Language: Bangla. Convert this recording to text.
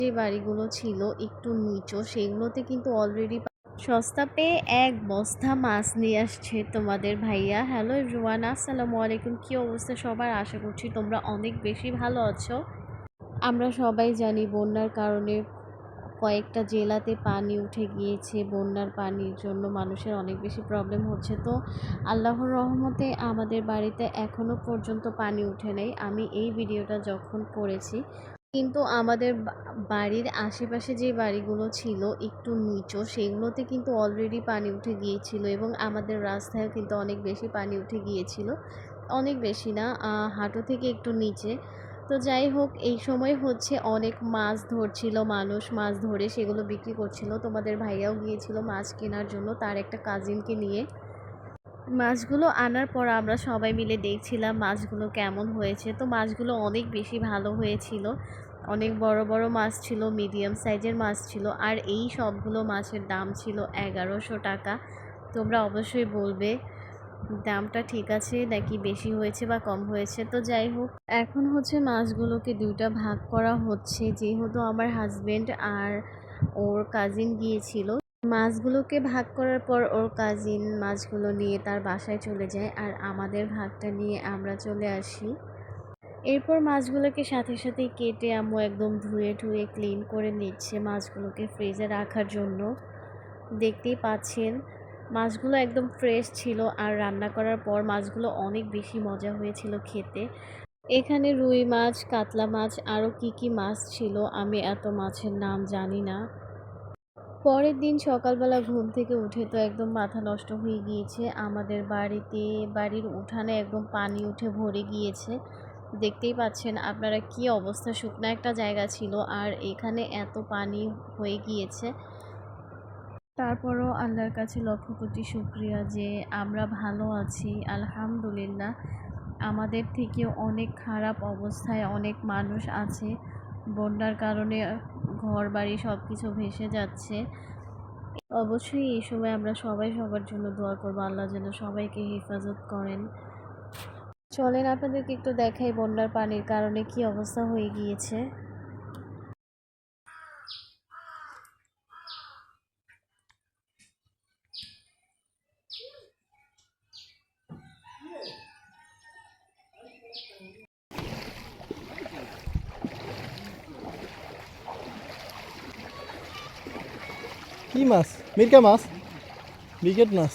যে বাড়িগুলো ছিল একটু নিচু সেগুলোতে কিন্তু অলরেডি সস্তা পেয়ে এক বস্তা মাছ নিয়ে আসছে তোমাদের ভাইয়া। হ্যালো এভরিওয়ান, আসসালামু আলাইকুম। কী অবস্থা সবার? আশা করছি তোমরা অনেক বেশি ভালো আছো। আমরা সবাই জানি বন্যার কারণে কয়েকটা জেলাতে পানি উঠে গিয়েছে। বন্যার পানির জন্য মানুষের অনেক বেশি প্রবলেম হচ্ছে। তো আল্লাহর রহমতে আমাদের বাড়িতে এখনও পর্যন্ত পানি উঠে নেই আমি এই ভিডিওটা যখন করেছি। কিন্তু আমাদের বাড়ির আশেপাশে যে বাড়িগুলো ছিল একটু নিচু সেগুলোতে কিন্তু অলরেডি পানি উঠে গিয়েছিল এবং আমাদের রাস্তায়ও কিন্তু অনেক বেশি পানি উঠে গিয়েছিল। অনেক বেশি না, হাঁটু থেকে একটু নিচে। তো যাই হোক, এই সময় হচ্ছে অনেক মাছ ধরছিল মানুষ, মাছ ধরে সেগুলো বিক্রি করছিল। তোমাদের ভাইয়াও গিয়েছিল মাছ কেনার জন্য তার একটা কাজিনকে নিয়ে। মাছগুলো আনার পর আমরা সবাই মিলে দেখছিলাম মাছগুলো কেমন হয়েছে। তো মাছগুলো অনেক বেশি ভালো হয়েছিল। অনেক বড় বড় মাছ ছিল, মিডিয়াম সাইজের মাছ ছিল। আর এই সবগুলো মাছের দাম ছিল 1100 টাকা। তোমরা অবশ্যই বলবে দামটা ঠিক আছে নাকি বেশি হয়েছে বা কম হয়েছে। তো যাই হোক, এখন হচ্ছে মাছগুলোকে দুইটা ভাগ করা হচ্ছে। যেহেতু আমার হাজবেন্ড আর ওর কাজিন গিয়েছিল, মাছগুলোকে ভাগ করার পর ওর কাজিন মাছগুলো নিয়ে তার বাসায় চলে যায় আর আমাদের ভাগটা নিয়ে আমরা চলে আসি। এরপর মাছগুলোকে সাথে সাথেই কেটে আম্মু একদম ধুয়ে ধুয়ে ক্লিন করে নিচ্ছে মাছগুলোকে ফ্রিজে রাখার জন্য। দেখতেই পাচ্ছেন মাছগুলো একদম ফ্রেশ ছিল আর রান্না করার পর মাছগুলো অনেক বেশি মজা হয়েছিল খেতে। এখানে রুই মাছ, কাতলা মাছ, আরও কি মাছ ছিল আমি এত মাছের নাম জানি না। পরের দিন সকালবেলা ঘুম থেকে উঠে তো একদম মাথা নষ্ট হয়ে গিয়েছে। আমাদের বাড়ির উঠানে একদম পানি উঠে ভরে গিয়েছে। দেখতেই পাচ্ছেন আপনারা কি অবস্থা, শুকনো একটা জায়গা ছিল আর এখানে এত পানি হয়ে গিয়েছে। তারপরও আল্লাহর কাছে লক্ষ কোটি শুকরিয়া যে আমরা ভালো আছি, আলহামদুলিল্লাহ। আমাদের থেকেও অনেক খারাপ অবস্থায় অনেক মানুষ আছে। বন্যার কারণে ঘর বাড়ি সব কিছু ভেসে যাচ্ছে। অবশ্যই এই সময় আমরা সবাই সবার জন্য দোয়া করবো, আল্লাহ যেন সবাইকে হেফাজত করেন। চলেন আপনাদেরকে একটু দেখাই বন্যার পানির কারণে কি অবস্থা হয়ে গিয়েছে। কি মাছ? মিরকা মাছ, ব্রিগেড মাছ।